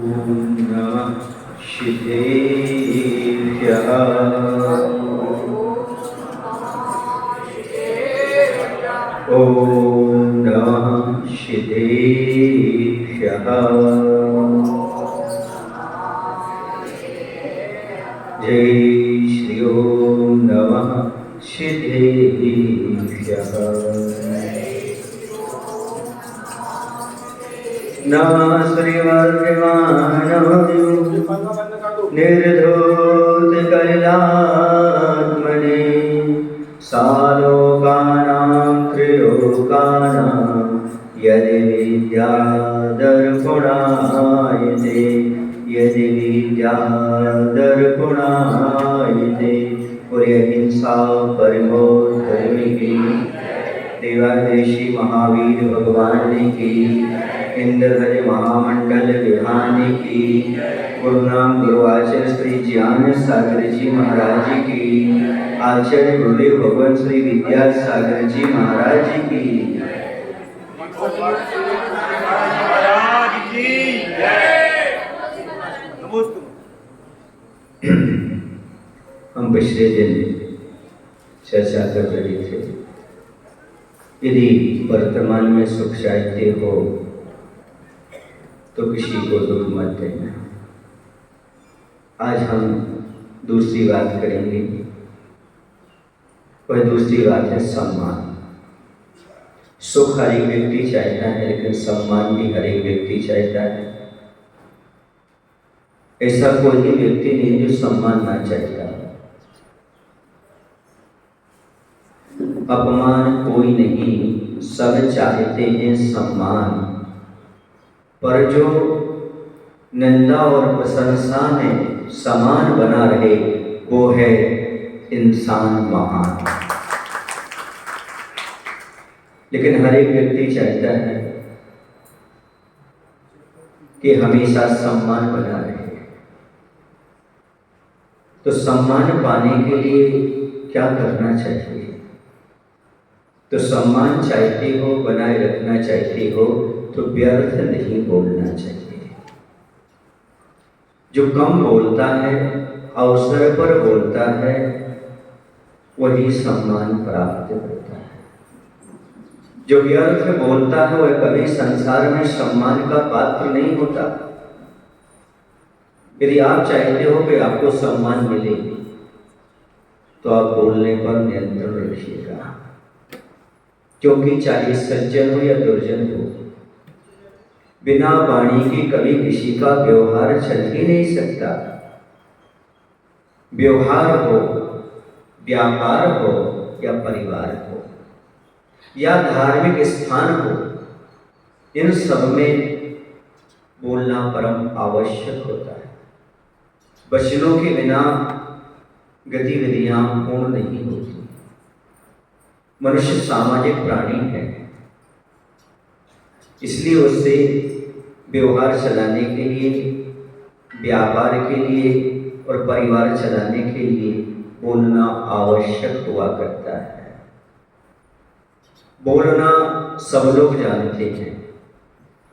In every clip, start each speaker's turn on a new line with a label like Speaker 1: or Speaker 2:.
Speaker 1: नमः शिवेभ्यः। ॐ नमः शिवेभ्यः। जय श्री ओम नमः शिवेभ्यः। नमः श्रीवर्धमानमयो निर्धूतकलात्मने सालोकानां त्रिलोकानां यदि विद्यादर्पणायते यदि विद्यादर्पणायते। और अहिंसा परमो धर्मिकी देवादेशी महावीर भगवान की इंद्रधर महामंडल विधान की गुरुनाम गुरुआचार्य श्री ज्ञान सागर जी महाराज की आचार्य गुरुदेव भगवान श्री विद्यासागर जी महाराज की। हम पिछले दिन चर्चा कर रहे थे, यदि वर्तमान में सुख चाहते हो तो किसी को दुख मत देना। आज हम दूसरी बात करेंगे, वह दूसरी बात है सम्मान। सुख हर एक व्यक्ति चाहता है, लेकिन सम्मान भी हर एक व्यक्ति चाहता है। ऐसा कोई भी व्यक्ति नहीं जो सम्मान ना चाहता। अपमान कोई नहीं, सब चाहते हैं सम्मान, पर जो निंदा और प्रशंसा में समान बना रहे वो है इंसान महान। लेकिन हर एक व्यक्ति चाहता है कि हमेशा सम्मान बना रहे। तो सम्मान पाने के लिए क्या करना चाहिए? तो सम्मान चाहते हो, बनाए रखना चाहते हो तो व्यर्थ नहीं बोलना चाहिए। जो कम बोलता है, अवसर पर बोलता है, वही सम्मान प्राप्त करता है। जो व्यर्थ बोलता है वह कभी संसार में सम्मान का पात्र नहीं होता। यदि आप चाहते हो कि आपको सम्मान मिले तो आप बोलने पर नियंत्रण रखिएगा, क्योंकि चाहे सज्जन हो या दुर्जन हो, बिना वाणी के कभी किसी का व्यवहार चल ही नहीं सकता। व्यवहार हो, व्यापार हो या परिवार हो या धार्मिक स्थान हो, इन सब में बोलना परम आवश्यक होता है। वचनों के बिना गतिविधियां पूर्ण नहीं होती। मनुष्य सामाजिक प्राणी है, इसलिए उससे व्यवहार चलाने के लिए, व्यापार के लिए और परिवार चलाने के लिए बोलना आवश्यक हुआ करता है। बोलना सब लोग जानते हैं।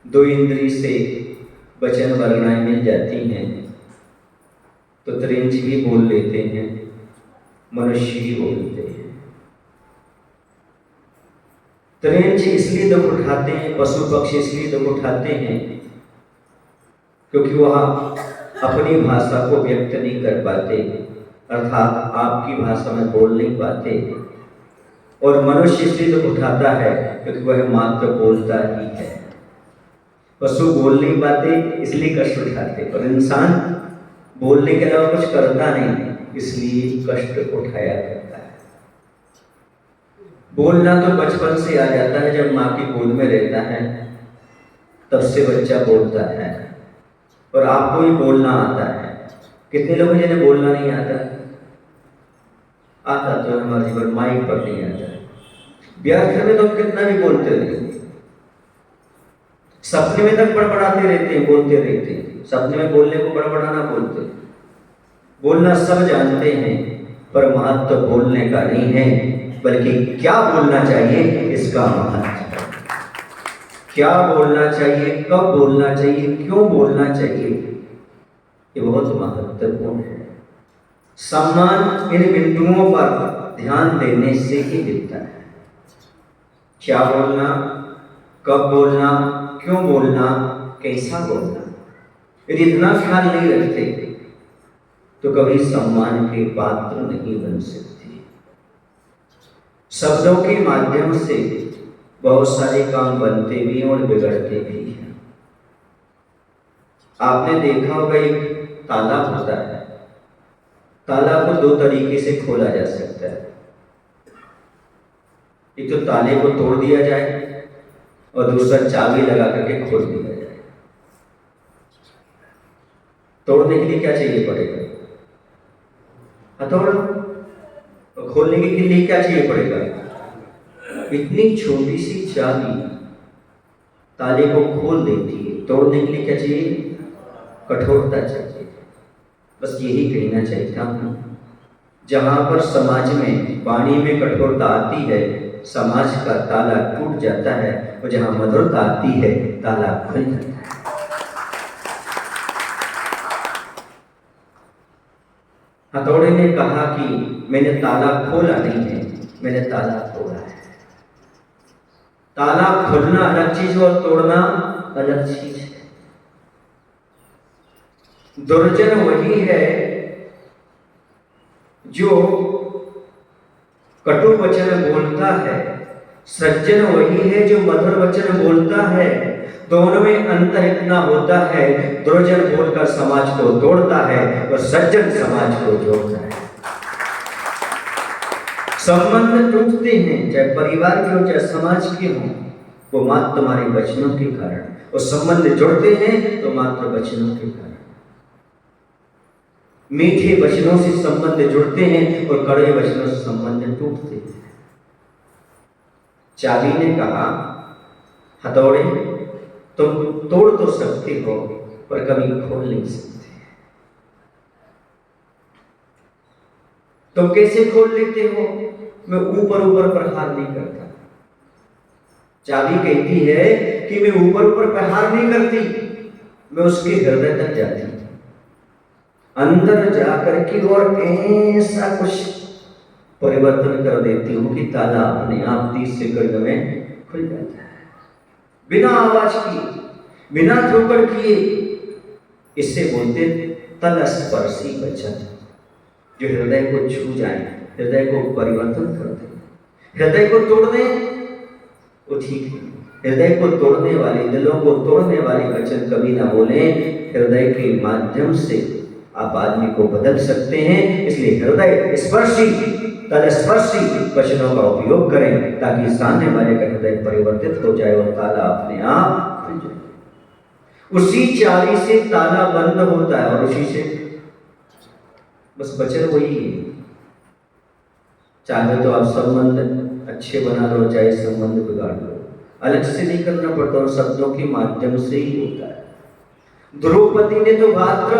Speaker 1: दो इंद्री से वचन वर्णाएं मिल जाती हैं तो त्रिंच भी बोल लेते हैं, मनुष्य ही बोलते हैं। त्रिंच इसलिए दुख उठाते हैं, पशु पक्षी इसलिए दुख उठाते हैं क्योंकि वह अपनी भाषा को व्यक्त नहीं कर पाते, अर्थात आपकी भाषा में बोल नहीं पाते। और मनुष्य इसलिए दुख उठाता है क्योंकि वह मात्र बोलता ही है। पशु बोल नहीं पाते इसलिए कष्ट उठाते, और इंसान बोलने के अलावा कुछ करता नहीं इसलिए कष्ट उठाया करता है। बोलना तो बचपन से आ जाता है, जब माँ की गोद में रहता है तब से बच्चा बोलता है। और आपको ही बोलना आता है। कितने लोग हैं जिन्हें बोलना नहीं आता? आता तो हमारे जीवन माइक पर नहीं आता। व्यर्थ में तो कितना भी बोलते रहते, सपने में तक बड़बड़ाते रहते हैं, बोलते रहते हैं। सपने में बोलने को बड़बड़ाना बोलते। बोलना सब जानते हैं, पर महत्व तो बोलने का नहीं है, बल्कि क्या बोलना चाहिए इसका महत्व। क्या बोलना चाहिए, कब बोलना चाहिए, क्यों बोलना चाहिए, ये बहुत महत्वपूर्ण है। सम्मान इन बिंदुओं पर ध्यान देने से ही मिलता है। क्या बोलना, कब बोलना, क्यों बोलना, कैसा बोलना, यदि इतना ख्याल नहीं रखते तो कभी सम्मान के पात्र नहीं बन सकते। शब्दों के माध्यम से बहुत सारे काम बनते भी हैं और बिगड़ते भी हैं। आपने देखा होगा एक तालाब होता है, तालाब को दो तरीके से खोला जा सकता है। एक तो ताले को तोड़ दिया जाए और दूसरा चाबी लगा करके खोल दिया जाए। तोड़ने के लिए क्या चाहिए पड़ेगा? हथौड़ा। और खोलने के लिए क्या चाहिए पड़ेगा? इतनी छोटी सी चाबी ताले को खोल देती है। तोड़ने के लिए क्या चाहिए? कठोरता चाहिए। बस यही कहना चाहिए था। जहां पर समाज में वाणी में कठोरता आती है, समाज का ताला टूट जाता है, और जहां मधुरता आती है, ताला खुल जाता है। हथौड़े ने कहा कि मैंने ताला खोला नहीं है, मैंने ताला तोड़ा है। ताला खोलना अलग चीज और तोड़ना अलग चीज है। दुर्जन वही है जो कटु वचन बोलता है, सज्जन वही है जो मधुर वचन बोलता है। दोनों में अंतर इतना होता है, दुर्जन बोलकर समाज को तोड़ता है और सज्जन समाज को जोड़ता है। संबंध टूटते हैं, चाहे परिवार के हो चाहे समाज के हो, वो मात्र तुम्हारे वचनों के कारण। और संबंध जुड़ते हैं तो मात्र वचनों के कारण। मीठे वचनों से संबंध जुड़ते हैं और कड़वे वचनों से संबंध टूटते हैं। चाबी ने कहा, हथौड़े तुम तोड़ तो सकते हो पर कभी खोल नहीं सकते। तुम कैसे खोल लेते हो? मैं ऊपर ऊपर प्रहार नहीं करता। चाबी कहती है कि मैं ऊपर ऊपर प्रहार नहीं करती, मैं उसके हृदय तक जाती हूं, अंदर जाकर के और ऐसा कुछ परिवर्तन कर देती हूं कि ताला अपने आप 30 सेकंड में खुल जाता है, बिना आवाज किए, बिना ठोकर किए। इससे बोलते तलस्पर्शी वचन, जो हृदय को छू जाए, हृदय को परिवर्तन कर दे। हृदय को तोड़ दे वो ठीक है, हृदय को तोड़ने वाले, दिलों को तोड़ने वाले वचन कभी ना बोले। हृदय के माध्यम से आप आदमी को बदल सकते हैं। इसलिए हृदय स्पर्शी, तलस्पर्शी वचनों का उपयोग करें ताकि सामने वाले का हृदय परिवर्तित हो जाए और ताला अपने आप खुल जाए। उसी चाबी से ताला बंद होता है और उसी से बस वचन वही है। चाहे तो आप संबंध अच्छे बना लो, चाहे संबंध बिगाड़ लो, अलग से नहीं करना पड़ता और शब्दों के माध्यम से ही होता है। द्रौपदी ने तो मात्र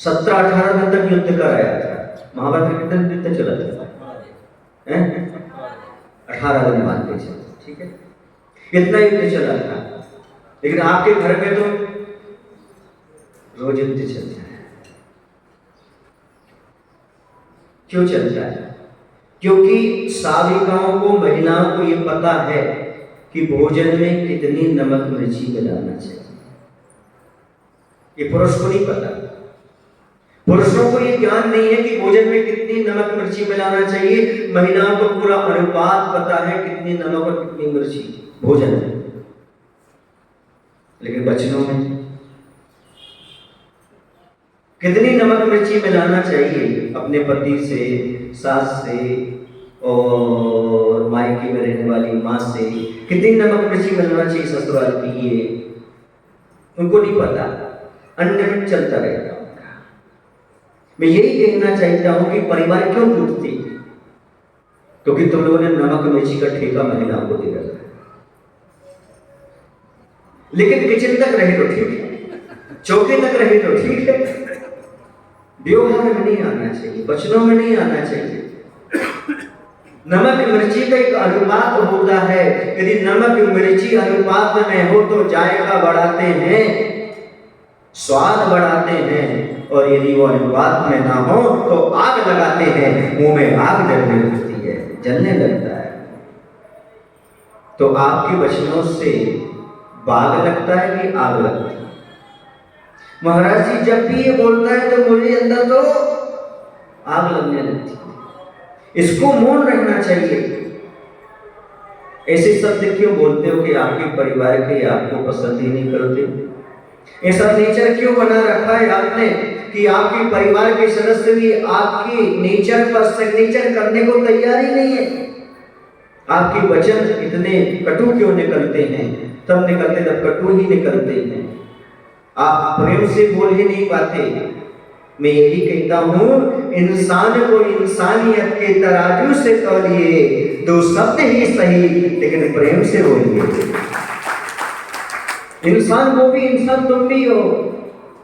Speaker 1: 17-18 दिन तक युद्ध कराया था। महाभारत कितने दिन युद्ध चला था? 18 दिन मान के चलो, ठीक है, इतना युद्ध चला था। लेकिन आपके घर में तो रोज युद्ध चलता है। क्यों चलता है? क्योंकि साविकाओं को, महिलाओं को ये पता है कि भोजन में कितनी नमक मिर्ची मिलाना चाहिए। ये पुरुष को नहीं पता। पुरुषों को ये ज्ञान नहीं है कि भोजन में कितनी नमक मिर्ची मिलाना चाहिए। महिलाओं को पूरा अनुपात पता है कितनी नमक और कितनी मिर्ची भोजन में। लेकिन बच्चों में कितनी नमक मिर्ची मिलाना चाहिए अपने पति से, सास से और मायके में रहने वाली माँ से, कितनी नमक मिर्ची मिलाना चाहिए ससुराल की, ये उनको नहीं पता। अनलिमिटेड चलता रहेगा उनका। मैं यही कहना चाहता हूं कि परिवार क्यों टूटती? क्योंकि तुम लोगों ने नमक मिर्ची का ठेका महिलाओं को दे रखा है। लेकिन किचन तक रहे तो ठीक है, चौके तक रहे तो ठीक है, व्यवहार में नहीं आना चाहिए, वचनों में नहीं आना चाहिए। नमक मिर्ची का एक अनुपात होता है। यदि नमक मिर्ची अनुपात में हो तो जायका बढ़ाते हैं, स्वाद बढ़ाते हैं, और यदि वो अनुपात में ना हो तो आग लगाते हैं, मुंह में आग जलने लगती है, जलने लगता है। तो आपके वचनों से बाग लगता है कि आग लगती है? महाराज जी जब भी ये बोलता है तो मुझे अंदर तो आग लगने लगती है। इसको मौन रहना चाहिए। ऐसे शब्द क्यों बोलते हो कि आपके परिवार के आपको पसंद ही नहीं करते? ऐसा नेचर क्यों बना रखा है आपने कि आपके परिवार के सदस्य भी आपके नेचर पर सिग्नेचर करने को तैयार ही नहीं है? आपके वचन इतने कटु क्यों निकलते हैं? तब निकलते जब कटु ही निकलते हैं। आप प्रेम से बोल ही नहीं पाते। मैं यही कहता हूं, इंसान को इंसानियत के तराजू से तौलिए, दो शब्द ही सही लेकिन प्रेम से बोलिए। इंसान वो भी इंसान तुम भी हो,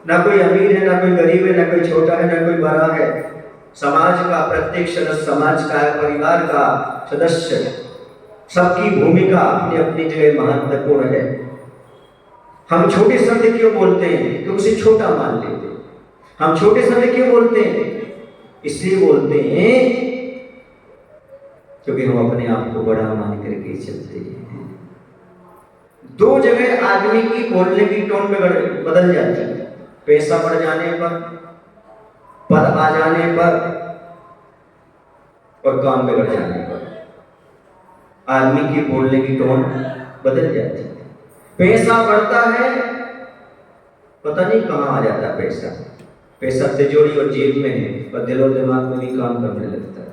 Speaker 1: ना कोई अमीर है, ना कोई गरीब है, ना कोई छोटा है, ना कोई बड़ा है। समाज का प्रत्येक सदस्य, समाज का परिवार का सदस्य, सबकी भूमिका अपनी अपनी जगह महत्वपूर्ण है। हम छोटे शब्द क्यों बोलते हैं? क्योंकि उसे छोटा मान लेते हैं। हम छोटे शब्द क्यों बोलते हैं? इसलिए बोलते हैं क्योंकि हम अपने आप को बड़ा मान करके चलते हैं। दो जगह आदमी की बोलने की टोन बदल जाती है। पैसा बढ़ जाने पर, पद आ जाने पर, और काम बिगड़ जाने पर आदमी की बोलने की टोन बदल जाती है। पैसा बढ़ता है, पता नहीं कहां आ जाता पैसा। पैसा तिजोरी और जेब में है और दिलो दिमाग में भी काम करने लगता है।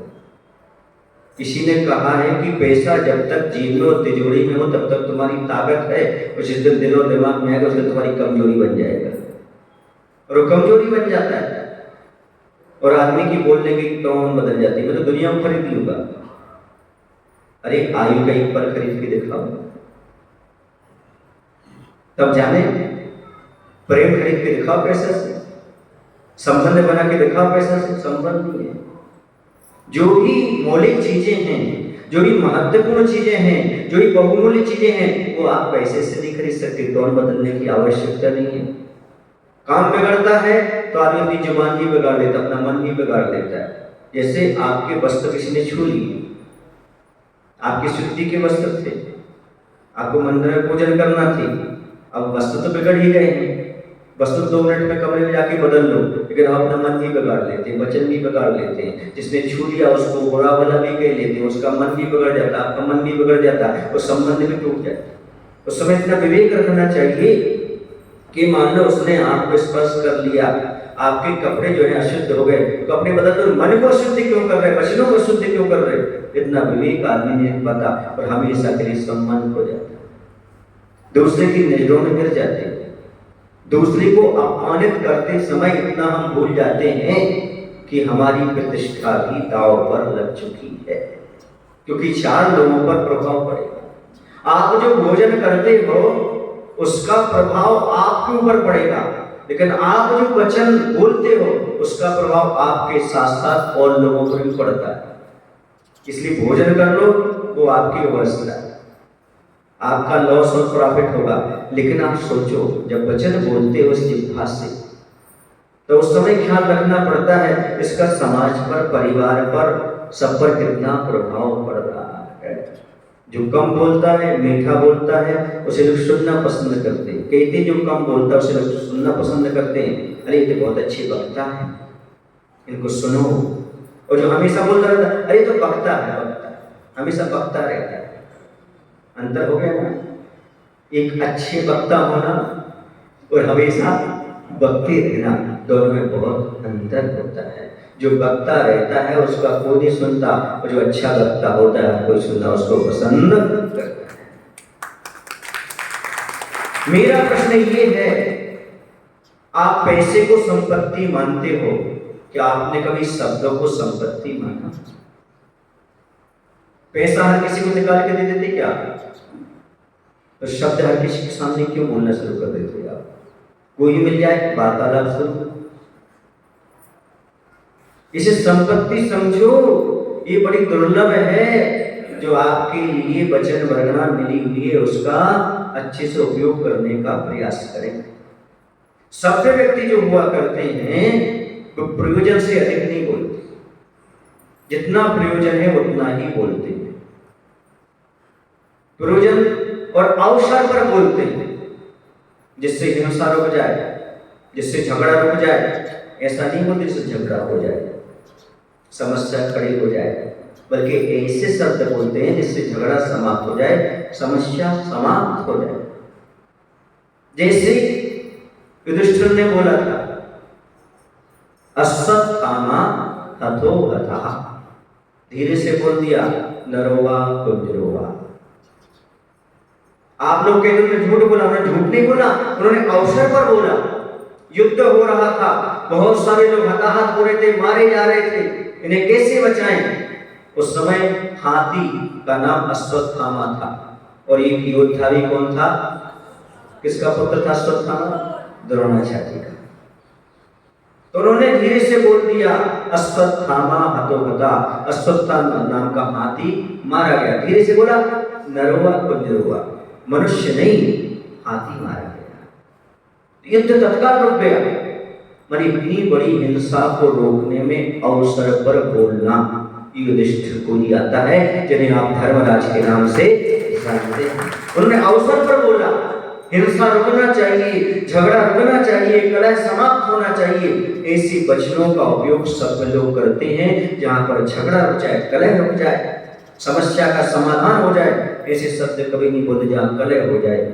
Speaker 1: किसी ने कहा है कि पैसा जब तक जेब में और तिजोरी में हो तब तक तुम्हारी ताकत है, और जिस दिन दिलो दिमाग में आएगा उस दिन तुम्हारी कमजोरी बन जाएगा, और वो कमजोरी बन जाता है और आदमी की बोलने की टोन बदल जाती है। मैं तो दुनिया में खरीद लूंगा। अरे आयु का एक पल खरीद के दिखाओ, तब जाने। प्रेम खरीद के दिखाओ पैसा से, संबंध बना के दिखाओ पैसा से, संबंध नहीं है। जो भी मौलिक चीजें हैं, जो भी महत्वपूर्ण चीजें हैं, जो भी बहुमूल्य चीजें हैं, वो आप पैसे से नहीं खरीद सकते। टोन बदलने की आवश्यकता नहीं है। काम बिगड़ता है तो आदमी अपनी जुबान भी बिगाड़ लेता, अपना मन भी बिगाड़ लेता है। जैसे आपके वस्त्र किसी ने छू लिए, आपकी शुद्धि के वस्त्र थे, आपको मंदिर में पूजन करना थी, अब वस्त्र तो बिगड़ ही गए हैं। वस्त्र 2 मिनट में कमरे में जाके बदल लो, लेकिन आप अपना मन भी बिगाड़ लेते हैं, वचन भी बिगाड़ लेते हैं। जिसने छू लिया उसको बुरा भला भी कह लेते हैं, उसका मन भी बिगड़ जाता, आपका मन भी बिगड़ जाता, और संबंध भी टूट जाता। उस समय इतना विवेक रखना चाहिए कि मान लो उसने आपको स्पर्श कर लिया, आपके कपड़े जो है अशुद्ध हो गए, तो कपड़े बदल दो, मन को अशुद्ध क्यों कर रहे, वचनों को अशुद्ध क्यों कर रहे? इतना विवेक आदमी नहीं पता, और हमेशा के लिए संबंध हो जाता है, दूसरे की नजरों में गिर जाते हैं। दूसरे को अपमानित करते समय इतना हम भूल जाते हैं कि हमारी प्रतिष्ठा भी दांव पर लग चुकी है, क्योंकि 4 लोगों पर प्रभाव पड़ेगा। आप जो भोजन करते हो उसका प्रभाव आपके ऊपर पड़ेगा, लेकिन आप जो वचन बोलते हो उसका प्रभाव आपके साथ साथ और लोगों पर भी पड़ता है। इसलिए भोजन कर लो, वो आपकी व्यवस्था है, आपका लॉस और प्रॉफिट होगा। लेकिन आप सोचो, जब वचन बोलते हो इस जिह्वा से, तो उस समय ख्याल रखना पड़ता है इसका समाज पर, परिवार पर, सब पर कितना प्रभाव पड़ रहा है। जो कम बोलता है, मीठा बोलता है, उसे लोग सुनना पसंद करते हैं। कहते जो कम बोलता है उसे लोग सुनना पसंद करते हैं, अरे ये तो बहुत अच्छे वक्ता है, इनको सुनो। और जो हमेशा बोलता रहता है, अरे तो वक्ता है, वक्ता हमेशा वक्ता रहता है। अंतर हो गया ना? एक अच्छे वक्ता होना और हमेशा वक्ते रहना, दोनों में बहुत अंतर होता है। जो वक्ता रहता है उसका कोई नहीं सुनता, और जो अच्छा वक्ता होता है कोई सुनना उसको पसंद करता है। मेरा प्रश्न ये है, आप पैसे को संपत्ति मानते हो, क्या आपने कभी शब्दों को संपत्ति माना? पैसा हर किसी को निकाल के दे देते क्या? तो शब्द हर किसी के सामने क्यों बोलना शुरू कर देते आप? कोई मिल जाए वार्तालाप शुरू। इसे संपत्ति समझो ये बड़ी दुर्लभ है। जो आपके लिए वचन वर्णना मिली हुई है उसका अच्छे से उपयोग करने का प्रयास करें। सभ्य व्यक्ति जो हुआ करते हैं वो प्रयोजन से अधिक नहीं बोलते, जितना प्रयोजन है उतना ही बोलते हैं। प्रयोजन और अवसर पर बोलते हैं, जिससे हिंसा रुक जाए, जिससे झगड़ा रुक जाए। ऐसा नहीं बोलते जिससे झगड़ा हो जाए, समस्या खड़ी हो जाए, बल्कि ऐसे शब्द बोलते हैं जिससे झगड़ा समाप्त हो जाए, समस्या समाप्त हो जाए। जैसे युधिष्ठिर ने बोला था, अश्वत्थामा हतो हतः, धीरे से बोल दिया, नरोवा कुंजरोवा। आप लोग कहते हैं झूठ बोला, उन्होंने झूठ नहीं बोला, उन्होंने अवसर पर बोला। युद्ध हो रहा था, बहुत सारे लोग हताहत हो रहे थे, मारे जा रहे थे, इन्हें कैसे बचाएं? उस समय हाथी का नाम अश्वत्थामा था, और एक योद्धा भी कौन था? किसका पुत्र था अश्वत्थामा? द्रोणाचार्य का। तो उन्होंने धीरे से बोल दिया, अश्वत्थामा हतो हता, अश्वत्थामा नाम का हाथी मारा गया। धीरे से बोला, नरोवा कुंजरोवा, मनुष्य नहीं हाथी मारा गया। युद्ध तत्काल रुक गया। मरी इतनी बड़ी हिंसा को रोकने में अवसर पर बोलना युधिष्ठिर को ही आता है, जिन्हें आप धर्मराज के नाम से जानते हैं। उन्होंने अवसर पर बोला, हिंसा रुकना चाहिए, झगड़ा रुकना चाहिए, कलह समाप्त होना चाहिए। ऐसी वचनों का उपयोग सब लोग करते हैं, जहां पर झगड़ा रुक जाए, कलह रुक जाए, समस्या का समाधान हो जाए। ऐसे शब्द कभी नहीं बोलते जहां कलह हो जाए,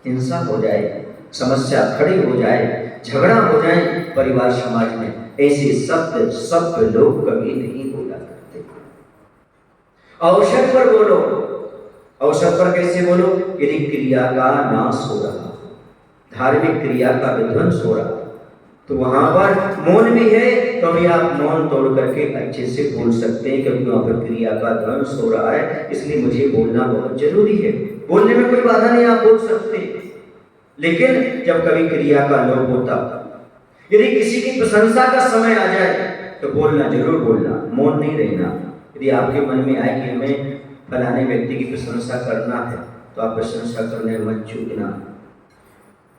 Speaker 1: हिंसा हो जाए, समस्या खड़ी हो जाए, झगड़ा हो जाए परिवार समाज में। ऐसे शब्द सब लोग कभी नहीं बोला करते। अवसर पर बोलो। अवसर पर कैसे बोलो? यदि क्रिया का नाश हो रहा, धार्मिक क्रिया का विध्वंस हो रहा, तो वहां पर मौन भी है, तो भी आप मौन तोड़ करके अच्छे से बोल सकते हैं, क्योंकि वहां पर क्रिया का ध्वंस हो रहा है, इसलिए मुझे बोलना बहुत जरूरी है। बोलने में कोई बाधा नहीं, आप बोल सकते। लेकिन जब कभी क्रिया का लोप होता, यदि किसी की प्रशंसा का समय आ जाए, तो बोलना, जरूर बोलना, मौन नहीं रहना। यदि आपके मन में आए कि हमें फलाने व्यक्ति की प्रशंसा करना है, तो आप प्रशंसा करने मत चूकना।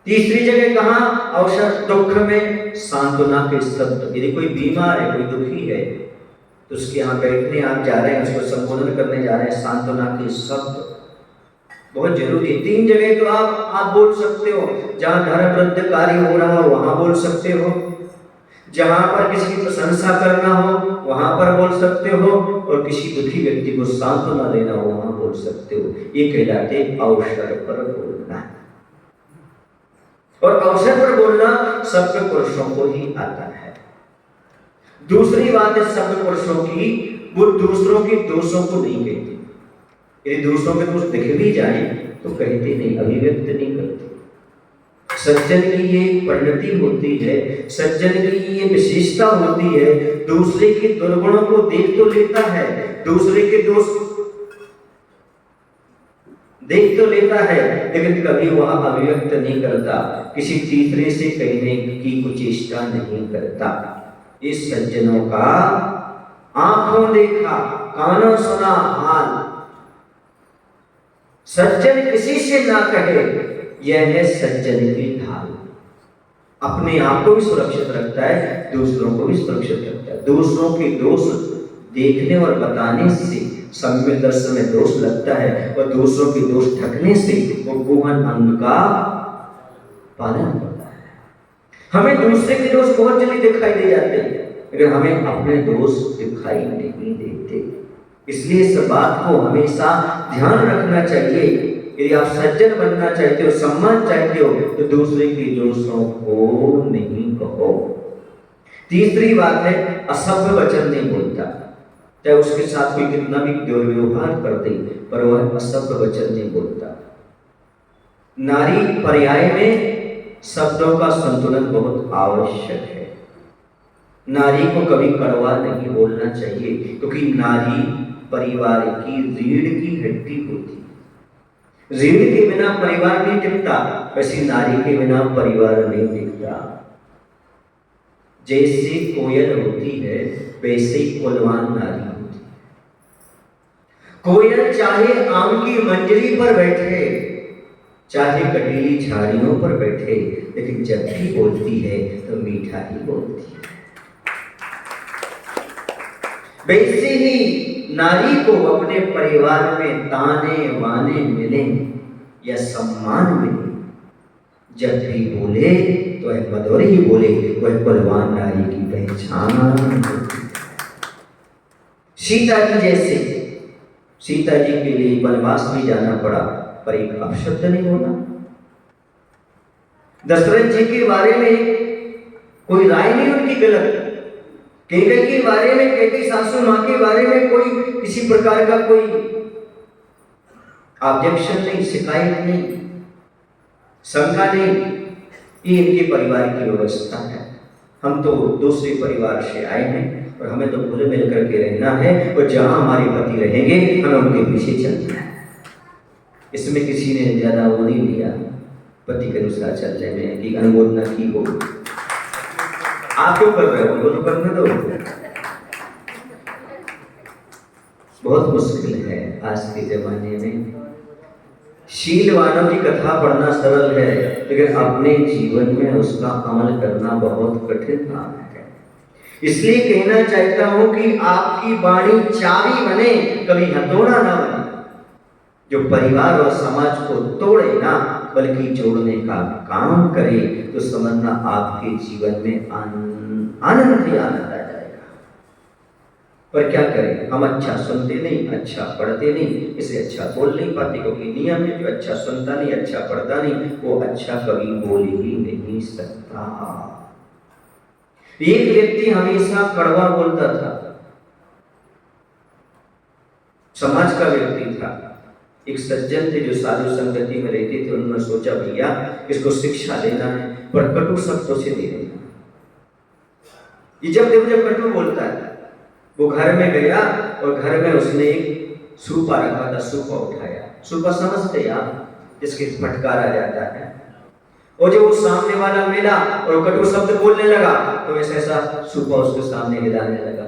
Speaker 1: तीसरी जगह कहा? अवसर दुख में सांत्वना के शब्द। यदि कोई बीमार है, कोई दुखी है, तो उसके यहाँ बैठने आप जा रहे हैं, उसको संबोधन करने जा रहे हैं, सांत्वना के शब्द बहुत जरूरी है। तीन जगह तो आप बोल सकते हो। जहां धर्म वृद्धि कार्य हो रहा हो वहां बोल सकते हो, जहां पर किसी की प्रशंसा करना हो वहां पर बोल सकते हो, और किसी दुखी व्यक्ति को सांत्वना देना हो वहां बोल सकते हो। ये कहलाते अवसर पर बोलना। और अवसर पर बोलना सभ्य पुरुषों को ही आता है। दूसरी बात है सभ्य पुरुषों की, वो दूसरों के दोषों को नहीं कहते। यदि दूसरों के दोष दिख भी जाए तो कहते नहीं, अभिव्यक्त नहीं करते। सज्जन की ये परिणति होती है, सज्जन की ये विशेषता होती है, दूसरे के दुर्गुणों को देख तो लेता है, दूसरे के दोष देख तो लेता है, लेकिन कभी वह अभिव्यक्त नहीं करता, किसी तीसरे से कहने की कुछ चेष्टा नहीं करता। इस सज्जनों का आंखों देखा, कानों सुना हाल। सज्जन किसी से ना कहे, यह है सज्जन की ढाल। अपने आप को भी सुरक्षित रखता है, दूसरों को भी सुरक्षित रखता है। दूसरों के दोष देखने और बताने से सम्यक दर्शन में दोष लगता है, और दूसरों के दोष ढकने से वो गुहन अंग का पालन करता है। हमें दूसरे के दोष बहुत जल्दी दिखाई दे जाते हैं, लेकिन हमें अपने दोष दिखाई नहीं देते। इसलिए इस बात को हमेशा ध्यान रखना चाहिए। यदि आप सज्जन बनना चाहते हो, सम्मान चाहते हो, तो दूसरे के दोषों को नहीं कहो। तीसरी बात है असभ्य वचन नहीं बोलता। चाहे उसके साथ कोई कितना भी दुर्व्यवहार कर दे, पर वह असभ्य वचन नहीं बोलता। नारी पर्याय में शब्दों का संतुलन बहुत आवश्यक है। नारी को कभी कड़वा नहीं बोलना चाहिए, क्योंकि नारी परिवार की रीढ़ की हड्डी होती है। रीढ़ के बिना परिवार नहीं टिकता, वैसे नारी के बिना परिवार नहीं टिकता। जैसे कोयल होती है, वैसे ही कुलवान नारी होती है। कोयल चाहे आम की मंजरी पर बैठे, चाहे कटीली झाड़ियों पर बैठे, लेकिन जब भी बोलती है तो मीठा ही बोलती है। वैसे ही नारी को अपने परिवार में ताने बाने मिले या सम्मान मिले, जब भी बोले तो वह मधुर ही बोले, वह बलवान नारी की पहचान। सीता जी जैसे, सीता जी के लिए वनवास में जाना पड़ा पर एक अपशब्द नहीं बोला। दशरथ जी के बारे में कोई राय नहीं उनकी गलत, कैकेयी के बारे में, कैकेयी सासू मां के बारे में कोई किसी प्रकार का कोई ऑब्जेक्शन नहीं, शिकायत नहीं, शंका नहीं। ये इनके परिवार की व्यवस्था है। हम तो दूसरे परिवार से आए हैं और हमें तो खुले मिल करके रहना है, और जहां हमारे पति रहेंगे हमें उनके पीछे चलना है। इसमें किसी ने ज्यादा वो नहीं लिया पति के अनुसार चलने में कि अनुमोदना की हो। आप क्यों कर रहे हो, दोनों करने दो। बहुत मुश्किल है आज के जमाने में। शीलवानों की कथा पढ़ना सरल है, लेकिन अपने जीवन में उसका अमल करना बहुत कठिन काम है। इसलिए कहना चाहता हूं कि आपकी वाणी चाबी बने, कभी हथौड़ा ना बने, जो परिवार और समाज को तोड़े ना बल्कि जोड़ने का काम करे, तो समझना आपके जीवन में आनंद ही आनंद आ जाएगा। पर क्या करें, हम अच्छा सुनते नहीं, अच्छा पढ़ते नहीं, इसे अच्छा बोल नहीं पाते, क्योंकि नियम है जो अच्छा सुनता नहीं, अच्छा पढ़ता नहीं, वो अच्छा कभी बोल ही नहीं सकता। एक व्यक्ति हमेशा कड़वा बोलता था, समाज का व्यक्ति था। एक सज्जन थे जो साधु संगति में रहते थे, उन्होंने सोचा भैया इसको शिक्षा देना है, पर कटु शब्दों से दे देना। ये जब देखो जब कटु बोलता है, वो घर में गया और घर में उसने एक सूपा रखा था, सूपा उठाया। सूपा समझते आप, जिसके फटकार आ जाता है। और जब वो सामने वाला मिला और कटु शब्द बोलने लगा तो ऐसा सूपा उसके सामने हिलाने लगा।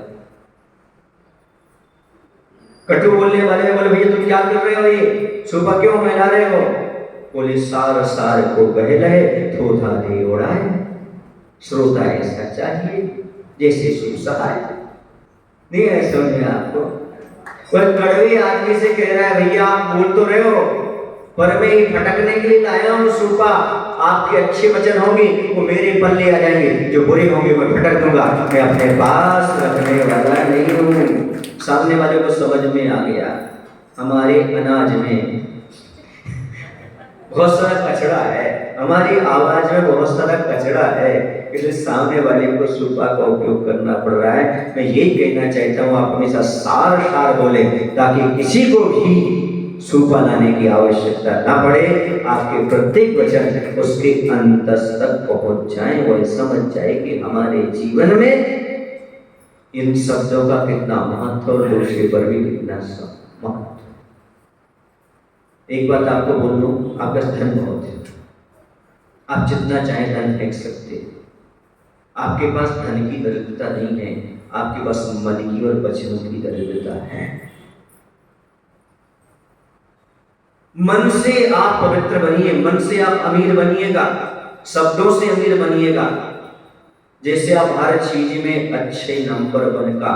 Speaker 1: कटु बोलने वाले बोले भैया तुम क्या कर रहे हो, ये सूपा क्यों हिला रहे हो? बोले सार सार को बह लहे, थोथा दे उड़ाए। श्रोता ऐसा चाहिए जैसे सुख सहाय। नहीं है समझ में आपको? वह कड़वे आदमी से कह रहा है भैया आप बोल तो रहे हो, पर मैं ये फटकने के लिए लाया हूँ सूपा। आपके अच्छे वचन होंगे वो मेरे पल्ले आ जाएंगे, जो बुरे होंगे मैं फटक दूंगा। मैं अपने पास रखने वाला नहीं हूँ। सामने वाले को समझ में आ गया हमारे अनाज में बहुत सारा कचरा है, हमारी आवाज में बहुत सारा कचरा है, इसलिए सामने वाले को सूपा का उपयोग करना पड़ रहा है। मैं यही कहना चाहता हूँ आप हमेशा सार सार बोले, ताकि किसी को भी सूपा लाने की आवश्यकता ना पड़े। आपके प्रत्येक वचन उसके अंतस तक पहुंच जाए, वो समझ जाए कि हमारे जीवन में इन शब्दों का कितना महत्व और दूसरे पर भी कितना महत्व। एक बात आपको बोल दूं, आपका धन बहुत है, आप जितना चाहे धन फेंक सकते हैं। आपके पास धन की दरिद्रता नहीं है, आपके पास मन की और वचनों की दरिद्रता है। मन से आप पवित्र बनिए, मन से आप अमीर बनिएगा, शब्दों से अमीर बनिएगा। जैसे आप हर चीज में अच्छे नंबर बनका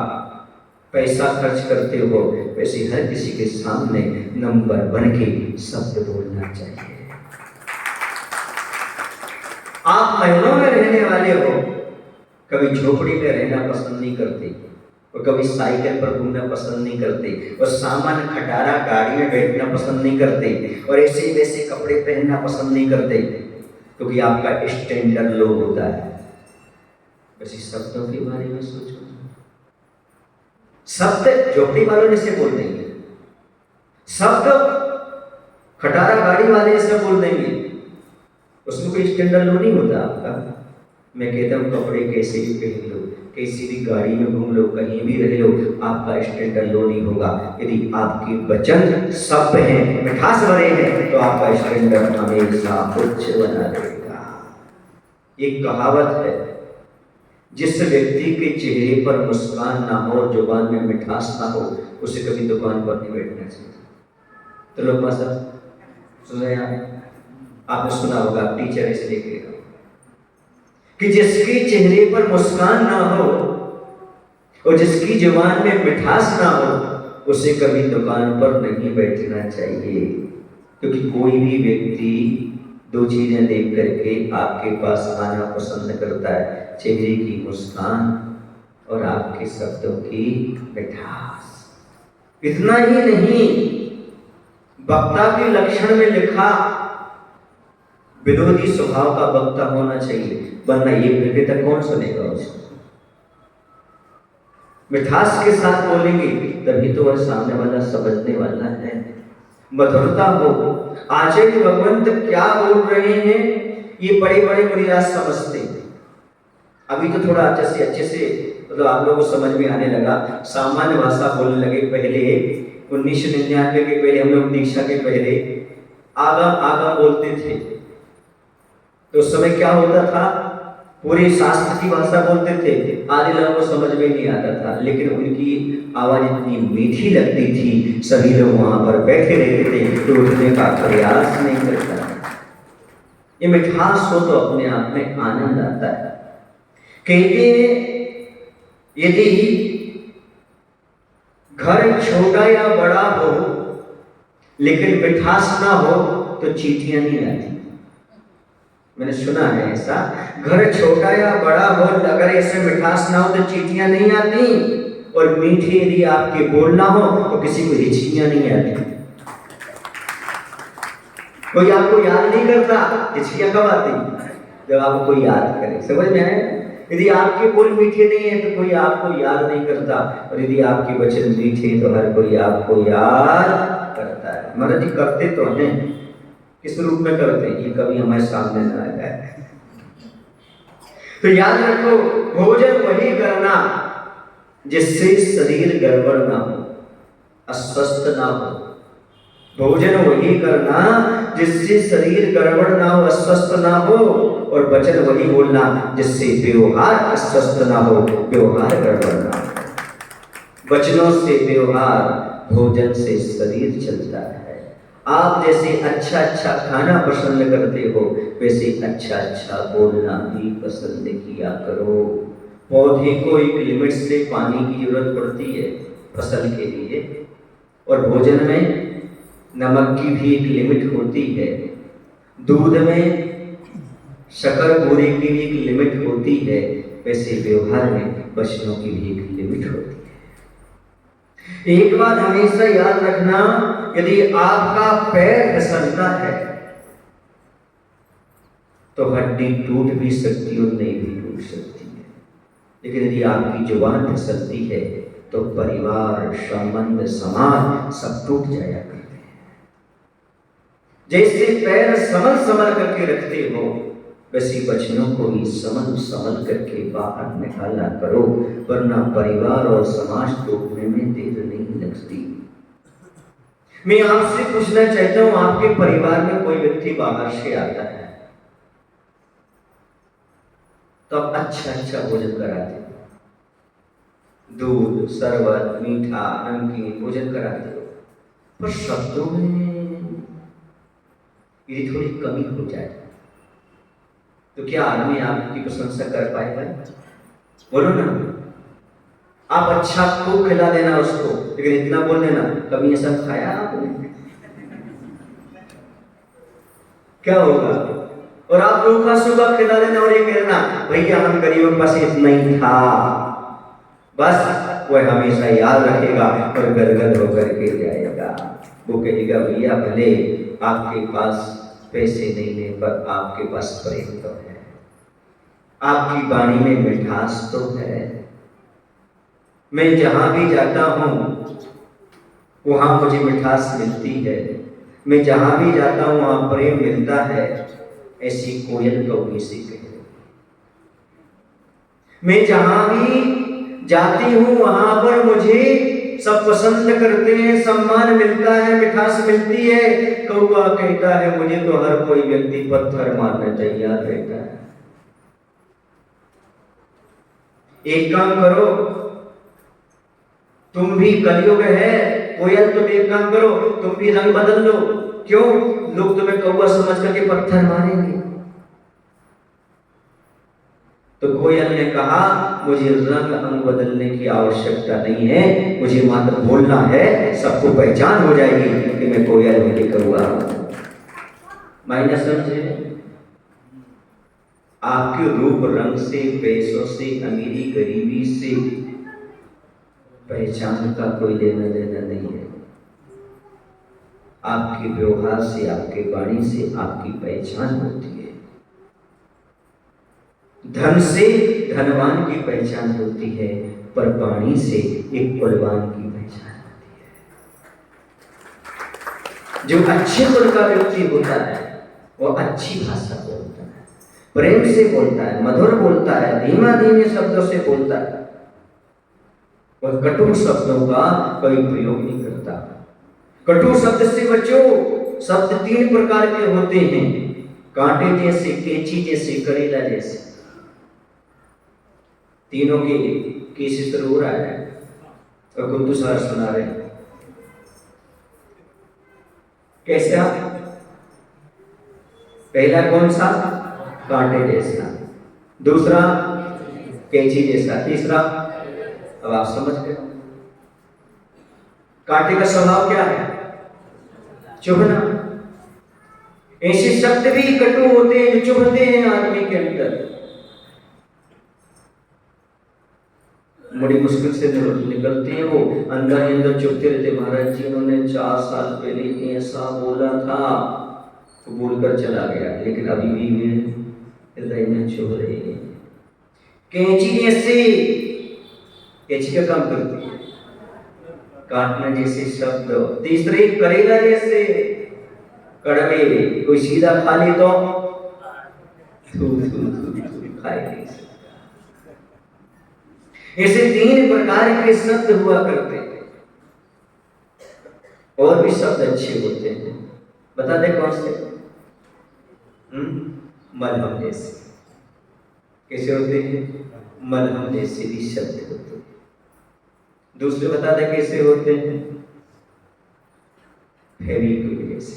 Speaker 1: पैसा खर्च करते हो, वैसे हर किसी के सामने नंबर बन के शब्द बोलना चाहिए। आप महलों में रहने वाले हो, कभी झोपड़ी में रहना पसंद नहीं करते, और कभी साइकिल पर घूमना पसंद नहीं करते, और सामान खटारा गाड़ी में बैठना पसंद नहीं करते, और ऐसे वैसे कपड़े पहनना पसंद नहीं करते, क्योंकि आपका स्टैंडर्ड लो होता है। वैसे शब्दों के बारे में सोचो, शब्द झोपड़ी वालों जैसे बोल देंगे, शब्द खटारा गाड़ी वाले जैसे बोल देंगे, उसमें कोई स्टैंडर्ड लो नहीं होता आपका। मैं कहता हूँ कपड़े कैसे भी पहन लो, किसी भी गाड़ी में घूम लो, कहीं भी रह लो, आपका स्टैंडर्ड लो नहीं होगा। यदि आपके वचन शब्द हैं, मिठास भरे हैं, तो आपका स्टैंडर्ड हमेशा उच्च बना रहेगा। एक कहावत है, जिस व्यक्ति के चेहरे पर मुस्कान ना हो, जुबान में मिठास ना हो, उसे कभी दुकान पर नहीं बैठना चाहिए। तो लोग मतलब सुन रहे हैं, आपने सुना होगा, टीचर इसलिए कह रहा कि जिसके चेहरे पर मुस्कान ना हो और जिसकी जुबान में मिठास ना हो, उसे कभी दुकान पर नहीं बैठना चाहिए। क्योंकि कोई भी व्यक्ति दो चीजें देख करके आपके पास आना पसंद करता है, चेहरे की मुस्कान और आपके शब्दों की मिठास। इतना ही नहीं, वक्ता के लक्षण में लिखा विनोदी स्वभाव का वक्ता होना चाहिए, वरना ये घंटे तक कौन सुनेगा उसको। मिठास के साथ बोलेंगे तभी तो वह सामने वाला समझने वाला है। मधुरता हो। आचार्य भगवंत क्या बोल रहे हैं ये बड़े बड़े मुनिराज समझते हैं। अभी तो थोड़ा अच्छे से मतलब आप लोगों को समझ में आने लगा, सामान्य भाषा बोलने लगे। पहले 1999 के पहले हम लोग दीक्षा के पहले आगम आगम बोलते थे, तो उस समय क्या होता था, पूरे शास्त्र की भाषा बोलते थे, आधे लोगों को समझ में नहीं आता था, लेकिन उनकी आवाज इतनी मीठी लगती थी, सभी लोग वहां पर बैठे रहते थे, तो उठने का प्रयास नहीं करता। ये मिठास हो तो अपने आप में आनंद आता है। कहते यदि घर छोटा या बड़ा हो लेकिन मिठास ना हो तो चींटियां नहीं आती। मैंने सुना है ऐसा, घर छोटा या बड़ा हो अगर ऐसे मिठास ना हो तो चींटियां नहीं आती, और मीठे यदि आपके बोलना हो तो किसी को हिचकियां नहीं आती। कोई आपको याद नहीं करता, हिचकियां कब आती? जब आपको कोई याद करे। समझ में आए? यदि आपके बोल मीठे नहीं है तो कोई आपको याद नहीं करता, और यदि आपके वचन मीठे तो हर कोई आपको याद करता है। महाराज जी करते तो हैं, किस रूप में करते हैं ये कभी हमारे सामने न आ जाए। तो याद रखो, भोजन वही करना जिससे शरीर गड़बड़ ना हो, अस्वस्थ ना हो। भोजन वही करना जिससे शरीर गड़बड़ ना हो, अस्वस्थ ना हो, और वचन वही बोलना जिससे व्यवहार अस्वस्थ ना हो, व्यवहार गड़बड़ ना हो। वचनों से व्यवहार, भोजन से शरीर चलता है। आप जैसे अच्छा खाना पसंद करते हो, वैसे अच्छा बोलना भी पसंद किया करो। पौधे को एक लिमिट से पानी की जरूरत पड़ती है फसल के लिए, और भोजन में नमक की भी एक लिमिट होती है, दूध में शक्कर बूरे की भी एक लिमिट होती है, वैसे व्यवहार में वचनों की भी एक लिमिट होती है। एक बात हमेशा याद रखना, यदि आपका पैर फिसलता है तो हड्डी टूट भी सकती और नहीं भी टूट सकती है, लेकिन यदि आपकी जुबान फिसलती है तो परिवार, संबंध, समाज सब टूट जाया करते हैं। जैसे पैर संभल करके रखते हो, वैसे वचनों को भी संभल करके बाहर निकाला करो, वरना परिवार और समाज टूटने में देर नहीं लगती। मैं आपसे पूछना चाहता हूं, आपके परिवार में कोई व्यक्ति बाहर से आता है तो आप अच्छा भोजन कराते हो, दूध, शरबत, मीठा, नमकीन भोजन कराते हो, पर शब्दों में यदि थोड़ी कमी हो जाए तो क्या आदमी आपकी प्रशंसा कर पाएगा? बोलो ना। आप अच्छा खूब खिला देना उसको, लेकिन इतना बोल देना कभी ऐसा खाया आपने, क्या होगा? और आप रूखा सूखा खिला देना और ये कहना भैया हम गरीबों के पास इतना ही था, बस वह हमेशा याद रखेगा और गदगद होकर के जाएगा। वो कहेगा भैया भले आपके पास पैसे नहीं है पर आपके पास प्रेम तो है, आपकी वाणी में मिठास तो है। मैं जहां भी जाता हूं वहां मुझे मिठास मिलती है, मैं जहां भी जाता हूं वहां प्रेम मिलता है, ऐसी कोयल कौवी सी कहे। मैं जहां भी जाती हूं वहां पर मुझे सब पसंद करते हैं, सम्मान मिलता है, मिठास मिलती है। कौवा कहता है मुझे तो हर कोई व्यक्ति पत्थर मारने तैयार रहता है। एक काम करो, तुम भी कलयुग है कोयल, तुम एक काम करो, तुम भी रंग बदल लो। क्यों? लोग तुम्हें कौवा समझ करके पत्थर मारेंगे। तो कोयल ने कहा, मुझे रंग अंग बदलने की आवश्यकता नहीं है, मुझे मात्र बोलना है, सबको पहचान हो जाएगी कि मैं कोयल हूं कि कौवा हूं। मायने समझे? आपके रूप रंग से, पैसों से, अमीरी गरीबी से पहचान का कोई लेना देना नहीं है। आपके व्यवहार से, आपके वाणी से आपकी पहचान होती है। धन से धनवान की पहचान होती है, पर वाणी से एक बलवान की पहचान होती है। जो अच्छे कुल का व्यक्ति होता है वो अच्छी भाषा बोलता है, प्रेम से बोलता है, मधुर बोलता है, धीमा धीमे शब्दों से बोलता है, और कटु शब्दों का कोई प्रयोग नहीं करता। कटु शब्द से बचो। शब्द तीन प्रकार के होते हैं, कांटे जैसे, कैंची जैसे, करेला जैसे। तीनों के केस शुरू हो रहा है और कुंतु सार सुना रहे हैं। कैसे? आप पहला कौन सा? कांटे जैसा, दूसरा कैंची जैसा, तीसरा अब आप समझ गए। कांटे का स्वभाव क्या है? चुभना। ऐसे शब्द भी कटु होते हैं जो चुभते हैं आदमी के अंदर। बड़ी मुश्किल से निकलते हैं वो, अंदर ही अंदर चुभते रहते। महाराज जी उन्होंने 4 साल पहले ऐसा बोला था, तो बोलकर चला गया, लेकिन अभी भी हृदय में चुभ रहे हैं। कैंची जैसे, कैंची का काम करती है, काटना जैसे शब्द। तीसरे करेला जैसे, कड़वे, कोई सीधा खा ले तो खाए नहीं सकता। ऐसे 3 प्रकार के शब्द हुआ करते हैं। और भी शब्द अच्छे होते हैं, बता दे कौन से? मलहम जैसे। कैसे होते हैं? मलहम जैसे भी शब्द होते हैं। दूसरे बता दे कैसे होते हैं? फेविक्विक जैसे।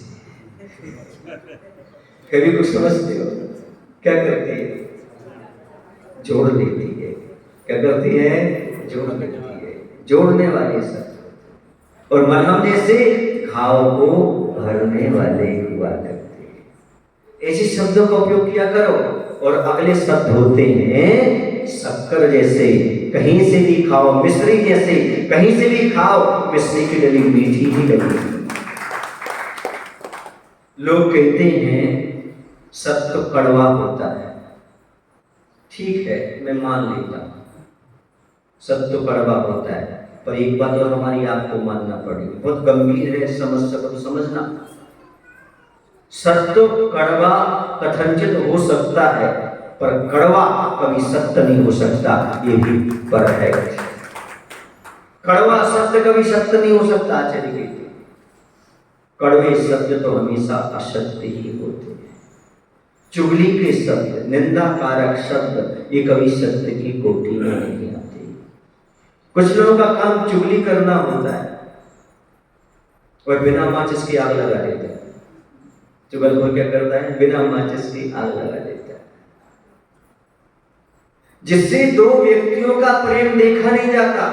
Speaker 1: फेविक्विक समझते हो? क्या करती है? जोड़ देती है। क्या करती है? जोड़ देती है, जोड़ने वाले शब्द। और मलहम जैसे घाव को भरने वाले हुआ करते हैं। ऐसे शब्दों का उपयोग किया करो। और अगले शब्द होते हैं शक्कर जैसे, कहीं से भी खाओ, मिश्री जैसे, कहीं से भी खाओ, मिश्री की डली मीठी ही लगी। लोग कहते हैं सत्य कड़वा होता है। ठीक है, मैं मान लेता हूं सत्य कड़वा होता है, पर एक बात और हमारी आपको मानना पड़ेगी, बहुत गंभीर है समस्या को, तो समझना। सत्य कड़वा कथनचित हो सकता है, पर कड़वा कभी सत्य नहीं हो सकता, ये भी पर है। कड़वा सत्य कभी सत्य नहीं हो सकता। चलिए, कड़वे शब्द तो हमेशा असत्य ही होते हैं। चुगली के शब्द, निंदाकारक शब्द, ये कभी सत्य की कोटि में नहीं आते। कुछ लोगों का काम चुगली करना होता है और बिना माचिस की आग लगा देता है। चुगलखोर क्या करता है? बिना माचिस की आग लगा देता है, जिससे 2 व्यक्तियों का प्रेम देखा नहीं जाता,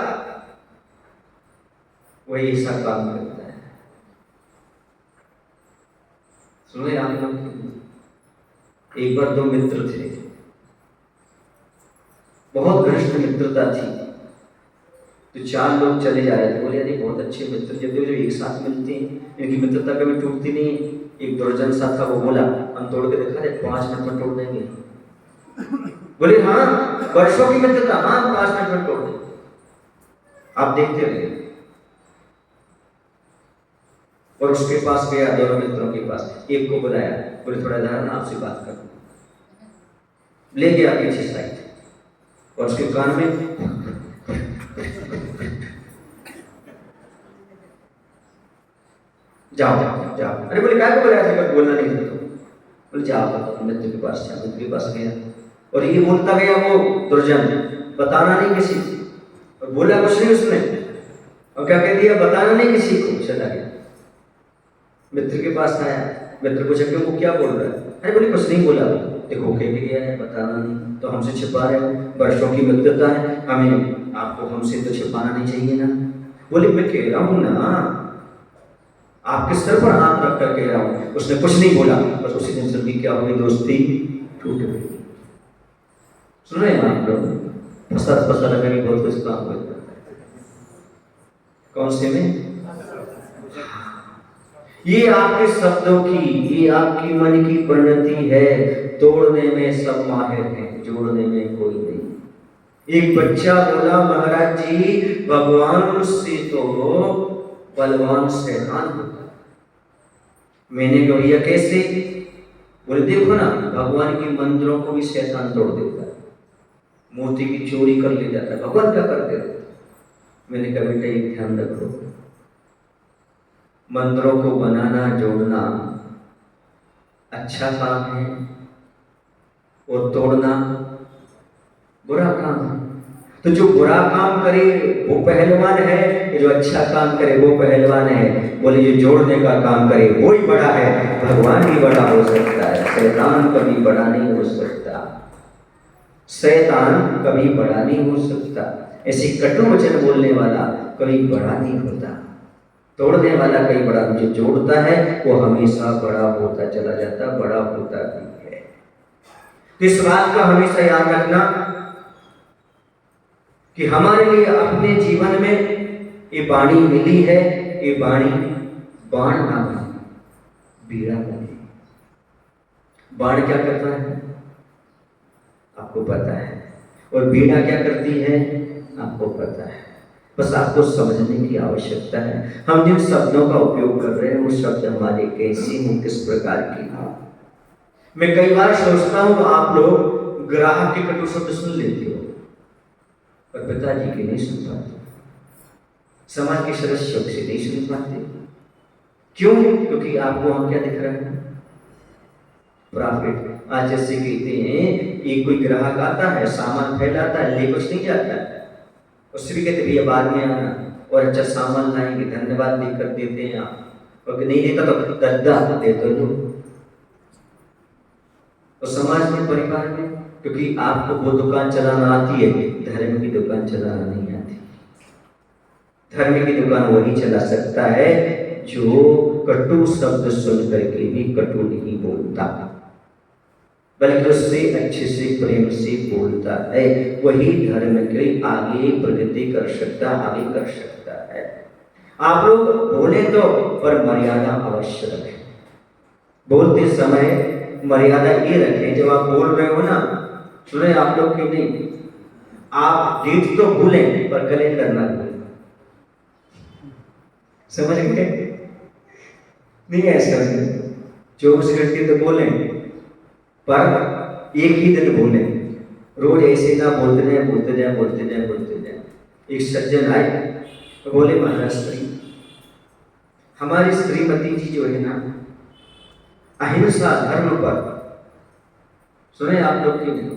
Speaker 1: वही ऐसा काम करता है। सुनिए, आप लोग, एक बार 2 मित्र थे, बहुत घनिष्ठ मित्रता थी। तो 4 लोग चले जा रहे थे। बोले अरे बहुत अच्छे मित्र जब जो एक साथ मिलते हैं, इनकी मित्रता कभी टूटती नहीं। एक दुर्जन सा था, वो बोला हम तोड़ के दिखा दे, 5 मिनट में तोड़ देंगे। बोले हाँ, वर्षों की मित्रता, हाँ 5 मिनट में तोड़ देंगे, आप देखते रहिए। और उसके पास गया, दोनों मित्रों के पास, एक को बुलाया, बोले थोड़ा इधर ना, आपसे बात कर। ले गया पीछे साइड और उसके कान में जाओ जाओ जाओ। अरे बोले क्या को बुलाया था? बोलना नहीं था। बोले जाओ मित्र के पास, मित्र के पास गया और ये बोलता गया वो दुर्जन, बताना नहीं किसी को। और बोला कुछ नहीं उसने, और क्या कह दिया, बताना नहीं किसी को, चला गया। मित्र के पास आया, मित्र पूछा क्यों, वो क्या बोल रहा है? अरे बोले कुछ नहीं बोला, देखो कह गया है बताना नहीं, तो हमसे छिपा रहे हो, वर्षों की मित्रता है, हमें आपको हमसे तो छिपाना नहीं चाहिए ना। बोले मैं कह रहा हूँ ना, आपके सर पर हाथ रख कर कह रहा हूँ। उसने कुछ नहीं बोला, बस उसी दिन से क्या हुई, दोस्ती टूट गई। सुन रहे हैं आप लोग, फसर फसर में भी बहुत कुछ काम होता है। कौन से में? ये आपके शब्दों की, ये आपकी मन की परिणति है। तोड़ने में सब माहिर हैं, जोड़ने में कोई नहीं। एक बच्चा बोला महाराज जी, भगवान से तो बलवान शैतान होता है। मैंने कहा भैया कैसे? बोले देखो ना, भगवान के मंदिरों को भी शैतान तोड़ देता है, मूर्ति की चोरी कर ले जाता है, भगवान क्या करते रहते? मैंने कहा बेटा एक ध्यान रखो, मंदिरों को बनाना जोड़ना अच्छा काम है, और तोड़ना बुरा काम है। तो जो बुरा काम करे वो पहलवान है, जो अच्छा काम करे वो पहलवान है। बोले जो जोड़ने का काम करे वो ही बड़ा है, भगवान ही बड़ा हो सकता है, शैतान कभी बड़ा नहीं हो सकता, शैतान कभी बड़ा नहीं हो सकता। ऐसी कटु वचन बोलने वाला कभी बड़ा नहीं होता, तोड़ने वाला कहीं बड़ा, जो जोड़ता है वो हमेशा बड़ा होता चला जाता, बड़ा होता भी है। तो इस बात का हमेशा याद रखना कि हमारे लिए अपने जीवन में ये वाणी मिली है, ये वाणी बाण ना बने, बीड़ा बने। बाण क्या करता है आपको पता है, और बीड़ा क्या करती है आपको पता है, बस आपको समझने की आवश्यकता है। हम जिन शब्दों का उपयोग कर रहे हैं वो शब्द हमारे कैसी हैं, किस प्रकार की हैं। मैं कई बार सोचता हूँ आप लोग ग्राहक के कटु शब्द सुन लेते हो, पर पिताजी के नहीं सुन पाते, समाज के सदस्यों से नहीं सुन पाते। क्यों? क्योंकि आपको वहां क्या दिख रहा है, प्रॉफिट। आज जैसे कहते हैं एक कोई ग्राहक आता है, सामान फैलाता है, ले कुछ नहीं जाता है, उससे भी कहते भैया बाद में आना, और अच्छा सामान लाएंगे धन्यवाद देकर देते हैं आप, और नहीं देता तो दद्दा दे दो लो। तो समाज में, परिवार में, क्योंकि आपको वो दुकान चलाना आती है, धर्म की दुकान चलाना नहीं आती। धर्म की दुकान वही चला सकता है जो कटु शब्द सुन करके भी कटु नहीं बोलता, बल्कि उससे अच्छे से प्रेम से बोलता है। वही धर्म के आगे प्रगति कर सकता, आगे कर सकता है। आप लोग बोले तो, पर मर्यादा अवश्य रखें। बोलते समय मर्यादा ये रखें, जब आप बोल रहे हो ना, सुने आप लोग क्यों नहीं, आप डेट तो भूलें पर कैलेंडर ना भूलें। समझ गए? नहीं ऐसा 24 घंटे तो बोलें, पर एक ही दिन बोलें, रोज ऐसे ना बोलते जाए बोलते जाए बोलते जाए बोलते जाए। एक सज्जन आए तो बोले महाराज श्री, हमारी श्रीमती जी जो है ना, अहिंसा धर्म पर, सुने आप लोग क्यों नहीं,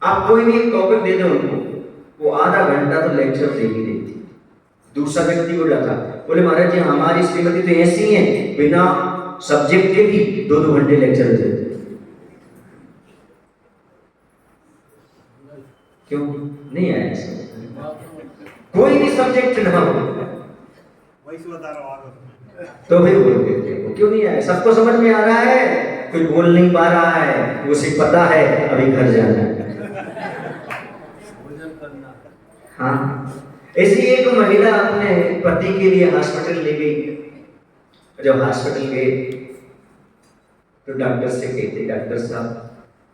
Speaker 1: आप कोई भी एक टॉपिक दे दो उनको, वो आधा घंटा तो लेक्चर दे ही देती। दूसरा व्यक्ति बोला था, बोले महाराज जी हमारी श्रीमती तो ऐसी है, बिना सब्जेक्ट के भी 2-2 घंटे लेक्चर देते। क्यों नहीं आया ऐसा? कोई भी सब्जेक्ट ना हो तो भी बोल देते हो, क्यों नहीं आया? सबको समझ में आ रहा है, कोई बोल नहीं पा रहा है, उसे पता है अभी घर जाना है। हाँ, ऐसी एक महिला अपने पति के लिए हॉस्पिटल ले गई। जब हॉस्पिटल गए तो डॉक्टर से कहते, डॉक्टर साहब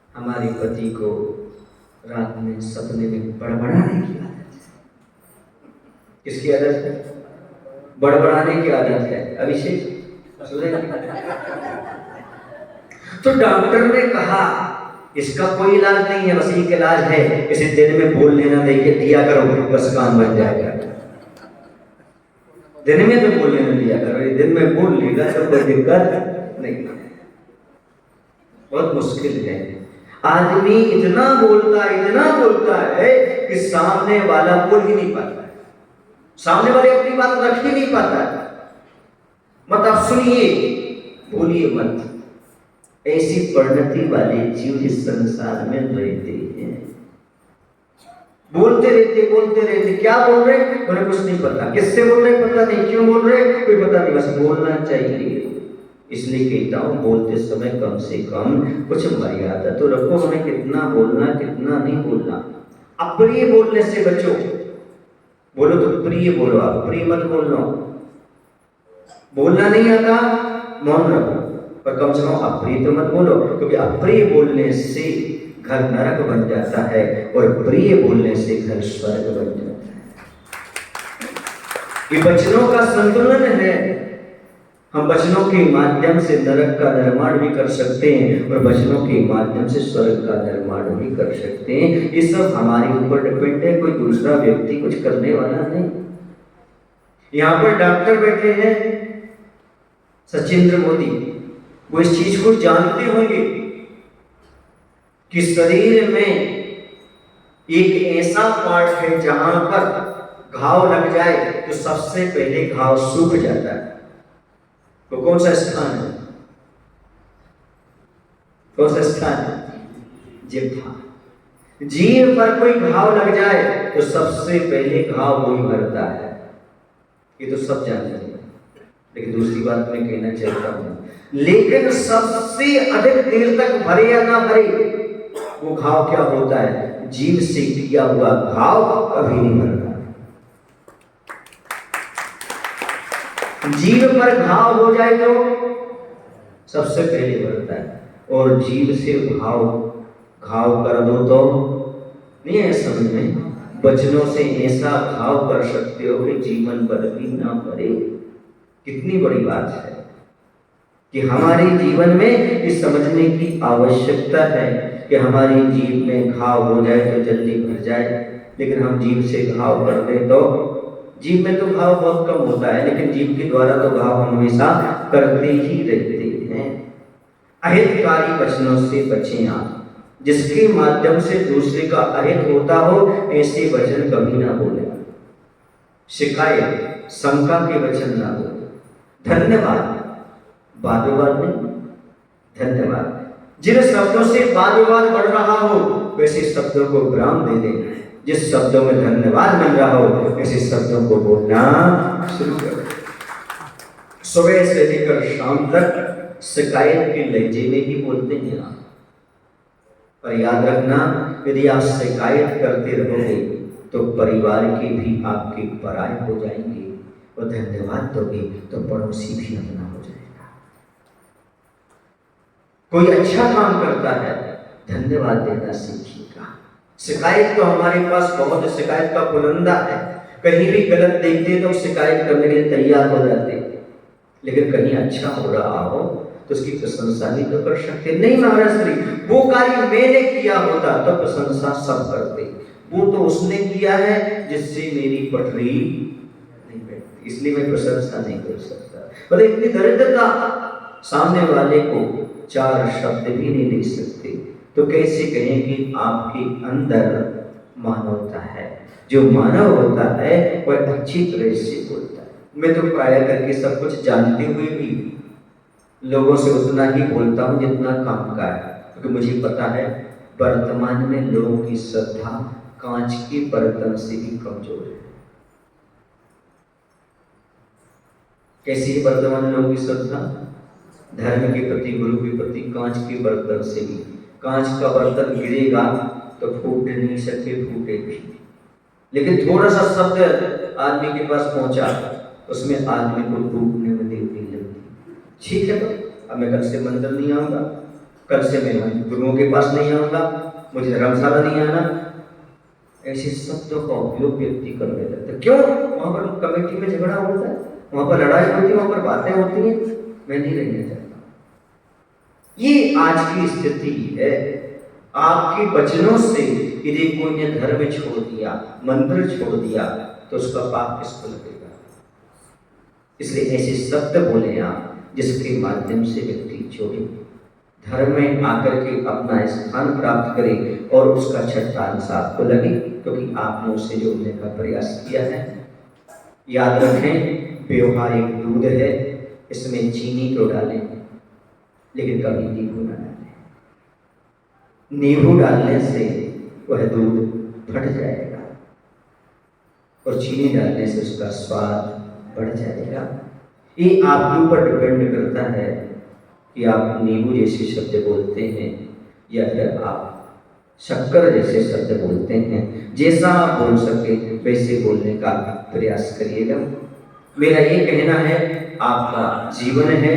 Speaker 1: हमारे पति को रात में सपने में बड़बड़ाने की आदत है। किसकी आदत है? बड़बड़ाने की आदत है। अभिषेक तो डॉक्टर ने कहा इसका कोई इलाज नहीं है, बस एक इलाज है, इसे दिन में बोल लेना दिया करो, बस काम बन जाएगा। दिन में तो बोल लेना दिया करो, दिन में बोल लेगा तो कोई दिक्कत नहीं। बहुत मुश्किल है। आदमी इतना बोलता है कि सामने वाला बोल ही नहीं पाता है, सामने वाले अपनी बात रख ही नहीं पाता है। मत आप सुनिए, बोलिए मत। ऐसी परिणति वाले जीव इस संसार में रहते हैं। बोलते रहते, क्या बोल रहे उन्हें कुछ नहीं पता, किससे बोल रहे पता नहीं, क्यों बोल रहे कोई पता नहीं, बस बोलना चाहिए। इसलिए कहता हूं बोलते समय कम से कम कुछ मर्यादा तो रखो, हमें कितना बोलना कितना नहीं बोलना। अप्रिय बोलने से बचो, बोलो तो प्रिय बोलो, अप्रिय मत बोलना। बोलना नहीं आता मौन रहो, पर कम से कम अप्रिय तो मत बोलो, क्योंकि अप्रिय बोलने से घर नरक बन जाता है और प्रिय बोलने से घर स्वर्ग बन जाता है। ये वचनों का संतुलन है। हम वचनों के माध्यम से नरक का निर्माण भी कर सकते हैं और वचनों के माध्यम से स्वर्ग का निर्माण भी कर सकते हैं। ये सब हमारे ऊपर डिपेंड है, कोई दूसरा व्यक्ति कुछ करने वाला नहीं। यहाँ पर डॉक्टर बैठे हैं सचिंद्र मोदी, वो इस चीज को जानते होंगे कि शरीर में एक ऐसा पार्ट है जहां पर घाव लग जाए तो सबसे पहले घाव सूख जाता है। तो कौन सा स्थान है? कौन सा स्थान है? जिह्वा। जीभ पर कोई घाव लग जाए तो सबसे पहले घाव वही भरता है। ये तो सब जानते हैं, लेकिन दूसरी बात मैं कहना चाहता हूं, लेकिन सबसे अधिक देर तक भरे या ना भरे वो घाव क्या होता है? जीभ से किया हुआ घाव कभी नहीं भरता। जीभ पर घाव हो जाए तो सबसे पहले भरता है, और जीभ से घाव कर दो तो नहीं है समझ में। वचनों से ऐसा घाव कर सकते हो कि जीवन भर भी ना भरे। कितनी बड़ी बात है कि हमारे जीवन में इस समझने की आवश्यकता है कि हमारी जीभ में घाव हो जाए तो जल्दी भर जाए, लेकिन हम जीभ से घाव कर दें तो जीभ में तो घाव बहुत कम होता है, लेकिन जीभ के द्वारा तो घाव हम हमेशा करते ही रहते हैं। अहितकारी वचनों से बचें आप, जिसके माध्यम से दूसरे का अहित होता हो ऐसे वचन कभी ना बोले। शिकायत, शंका के वचन ना बोले। धन्यवाद, वाद विवाद नहीं, धन्यवाद। जिन शब्दों से वाद विवाद बढ़ रहा हो वैसे शब्दों को विराम दे दें। जिस शब्दों में धन्यवाद मिल रहा हो ऐसे शब्दों को बोलना शुरू करें। सुबह से लेकर शाम तक शिकायत के लहजे में ही बोलते हैं आप, पर याद रखना यदि आप शिकायत करते रहोगे तो परिवार के भी आपके पराये हो जाएंगे, और धन्यवाद दोगे तो पड़ोसी भी अपना हो जाएगा। कोई अच्छा काम करता है धन्यवाद देना सीखिएगा। शिकायत तो हमारे पास बहुत शिकायत का पुलंदा है, कहीं भी गलत देखते तो शिकायत करने के लिए तैयार हो जाते, लेकिन कहीं अच्छा हो रहा हो तो उसकी प्रशंसा भी तो कर सकते। नहीं महाराज श्री, वो कार्य मैंने किया होता तो प्रशंसा सब करते, वो तो उसने किया है जिससे मेरी पटरी नहीं बैठती, इसलिए मैं प्रशंसा नहीं कर सकता। मतलब इतनी दरिद्रता, सामने वाले को चार शब्द भी नहीं दे सकते, तो कैसे कहें कि आपके अंदर मानवता है। जो मानव होता है वह अच्छी तरह से बोलता है। मैं तो प्राय करके सब कुछ जानते हुए भी लोगों से उतना ही बोलता हूँ जितना काम का है, क्योंकि मुझे पता है वर्तमान में लोगों की श्रद्धा कांच के बर्तन से भी कमजोर है। कैसी है वर्तमान लोगों की श्रद्धा? धर्म के प्रति, गुरु के प्रति कांच के बर्तन से भी। कांच का बर्तन गिरेगा तो फूट नहीं सकते, फूटेगी, लेकिन थोड़ा सा शब्द आदमी के पास पहुंचा उसमें आदमी को डूबने में देर नहीं लगती। ठीक है, तो अब मैं कल से मंदिर नहीं आऊंगा, कल से मैं गुरुओं के पास नहीं आऊंगा, मुझे धर्मशाला नहीं आना, ऐसे शब्दों का उपयोग व्यक्ति करने लगता है। क्यों? वहां पर कमेटी में झगड़ा होता है, वहां पर लड़ाई होती है, वहां पर बातें होती हैं, मैं नहीं रहना चाहता। ये आज की स्थिति है। आपके वचनों से यदि कोई ने धर्म छोड़ दिया, मंदिर छोड़ दिया, तो उसका पाप किसको लगेगा? इसलिए ऐसे शब्द बोले आप जिसके माध्यम से व्यक्ति जोड़े। धर्म में आकर के अपना स्थान प्राप्त करे और उसका छठा अंश आपको लगे, क्योंकि आपने उसे जोड़ने का प्रयास किया है। याद रखें, व्यवहारिक दूध है, इसमें चीनी तो डालें लेकिन कभी नींबू न डालें। नींबू डालने से वह दूध फट जाएगा और चीनी डालने से उसका स्वाद बढ़ जाएगा। ये आपके ऊपर डिपेंड करता है कि आप नींबू जैसे शब्द बोलते हैं या फिर आप शक्कर जैसे शब्द बोलते हैं। जैसा आप बोल सके वैसे बोलने का प्रयास करिएगा। मेरा ये कहना है, आपका जीवन है,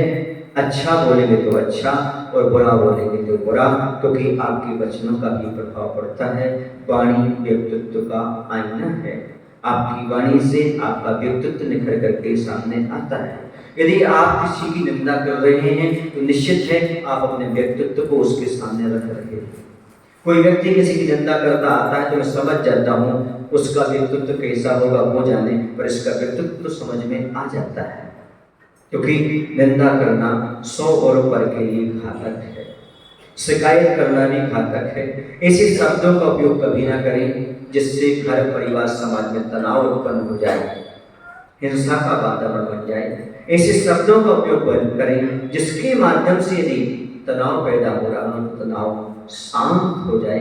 Speaker 1: अच्छा बोलेंगे तो अच्छा और बुरा बोलेंगे तो बुरा, क्योंकि आपके वचनों का भी प्रभाव पड़ता है। वाणी व्यक्तित्व का आईना है। आपकी वाणी से आपका व्यक्तित्व निखर करके सामने आता है। यदि आप किसी की निंदा कर रहे हैं तो निश्चित है आप अपने व्यक्तित्व को उसके सामने रख रहे हैं। कोई व्यक्ति किसी की निंदा करता आता है तो मैं समझ जाता हूँ उसका व्यक्तित्व कैसा होगा वो जाने, पर इसका व्यक्तित्व तो समझ में आ जाता है, क्योंकि निंदा करना 100 औरों पर के लिए घातक है, शिकायत करना भी घातक है। ऐसे शब्दों का उपयोग कभी ना करें जिससे घर परिवार समाज में तनाव उत्पन्न हो जाए, हिंसा का वातावरण बन जाए। ऐसे शब्दों का उपयोग बंद करें जिसके माध्यम से यदि तनाव पैदा हो रहा हो तो तनाव शांत हो जाए।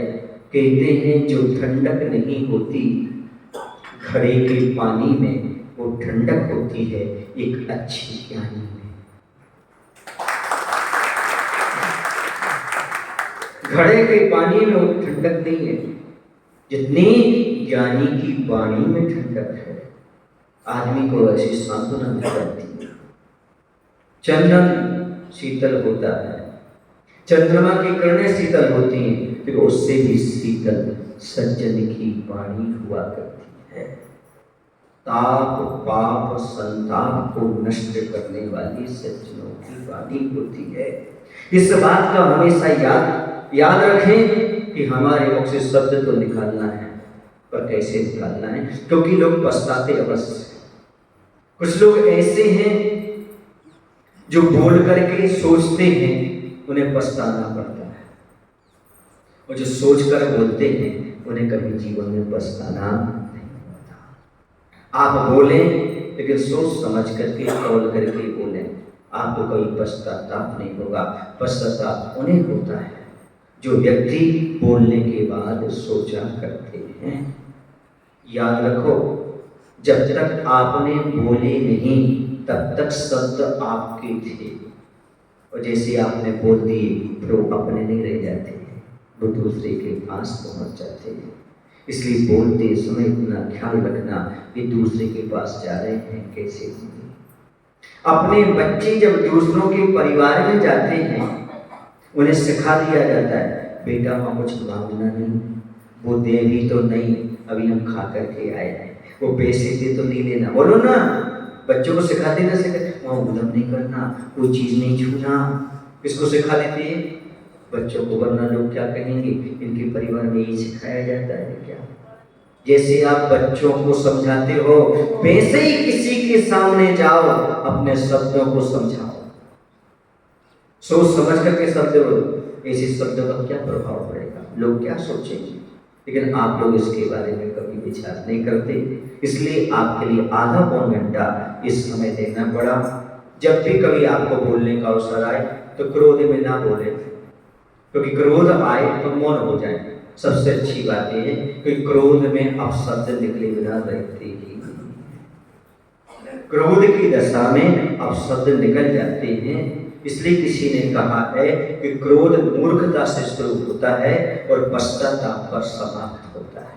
Speaker 1: कहते हैं जो ठंडक नहीं होती घड़े के पानी में, वो ठंडक होती है एक अच्छी ज्ञानी में। घड़े के पानी में वो ठंडक नहीं है जितनी ज्ञानी की वाणी में ठंडक है। आदमी को ऐसी सांत्वना मिल जाती है। चंदन शीतल होता है, चंद्रमा की किरणें शीतल होती हैं, तो उससे भी शीतल सज्जन की वाणी हुआ करती है। ताप पाप संताप को नष्ट करने वाली सज्जनों की वाणी होती है। इस बात का हमेशा याद रखें कि हमारे मुख से शब्द तो निकालना है, पर कैसे निकालना है, क्योंकि लोग पछताते अवश्य। कुछ लोग ऐसे हैं जो बोल करके सोचते हैं उन्हें पछताना पड़ता है, और जो सोच कर बोलते हैं उन्हें कभी जीवन में पछताना नहीं पड़ता। आप बोलें लेकिन सोच समझ करके कौल करके बोलें, आपको कभी पश्चाताप नहीं होगा। पश्चाताप उन्हें होता है जो व्यक्ति बोलने के बाद सोचा करते हैं। याद रखो, जब तक आपने बोले नहीं तब तक शब्द आपके थे, और जैसे आपने बोल दिए फिर वो अपने नहीं रह जाते हैं, वो दूसरे के पास पहुंच जाते हैं। इसलिए बोलते समय इतना ख्याल रखना कि दूसरे के पास जा रहे हैं कैसे होंगे। अपने बच्चे जब दूसरों के परिवार में जाते हैं उन्हें सिखा दिया जाता है, बेटा वहाँ कुछ मांगना नहीं, वो दे भी तो नहीं, अभी हम खा करके आए हैं, वो पैसे दे तो नहीं लेना। बोलो ना, बच्चों को सिखा देना, वहाँ उद्यम नहीं करना, कोई चीज़ नहीं छूना। किसको सिखा देते हैं? बच्चों को, वरना लोग क्या कहेंगे, इनके परिवार में यही सिखाया जाता है क्या? जैसे आप बच्चों को समझाते हो वैसे ही किसी के सामने जाओ, अपने शब्दों को समझाओ, सोच समझ करके शब्द बोलो। ऐसे शब्दों का क्या प्रभाव पड़ेगा, लोग क्या सोचेंगे? लेकिन आप लोग इसके बारे में कभी विचार नहीं करते, इसलिए आपके लिए आधा पौन घंटा इस समय देना पड़ा। जब भी कभी आपको बोलने का अवसर आए तो क्रोध में ना बोले, क्योंकि क्रोध आए तो मौन हो जाए। सबसे अच्छी बात यह है कि क्रोध में अपशब्द निकले बिना रहते ही, क्रोध की दशा में अपशब्द निकल जाते हैं। इसलिए किसी ने कहा है कि क्रोध मूर्खता से शुरू होता है और पश्चाताप पर समाप्त होता है।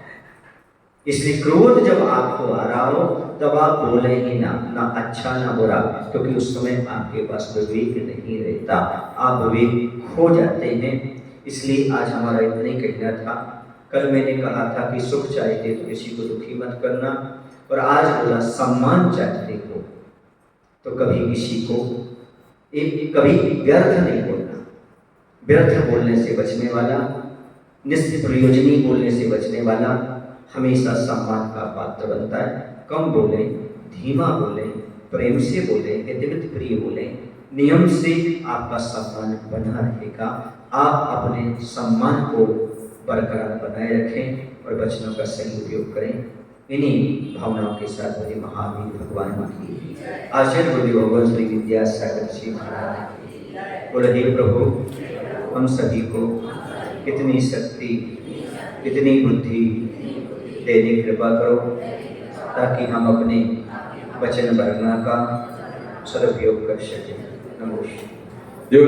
Speaker 1: इसलिए क्रोध जब आपको आ रहा हो तब आप बोले ही ना अच्छा ना बुरा, क्योंकि उस समय आपके पास विवेक नहीं रहता, आप विवेक खो जाते हैं। इसलिए आज हमारा इतना ही कहना था। कल मैंने कहा था कि सुख चाहते तो किसी को दुखी मत करना, और आज बोला सम्मान चाहते हो तो कभी किसी को कभी व्यर्थ नहीं बोलना। व्यर्थ बोलने से बचने वाला, निष्प्रयोजनी बोलने से बचने वाला हमेशा सम्मान का पात्र बनता है। कम बोलें, धीमा बोलें, प्रेम से बोलें, अत्यधिक प्रिय बोलें, नियम से आपका सम्मान बना रहेगा। आप अपने सम्मान को बरकरार बनाए रखें और वचनों का सही उपयोग करें। इन्हीं भावनाओं के साथ बड़े महावीर भगवान की आचार्य गुरुदेव भगवान श्री विद्यासागर जी महाराज की बोले, हे प्रभु हम सभी को कितनी शक्ति कितनी बुद्धि देने की कृपा करो, ताकि हम अपने वचन वर्णना का सदुपयोग कर सकें। नमस्कार।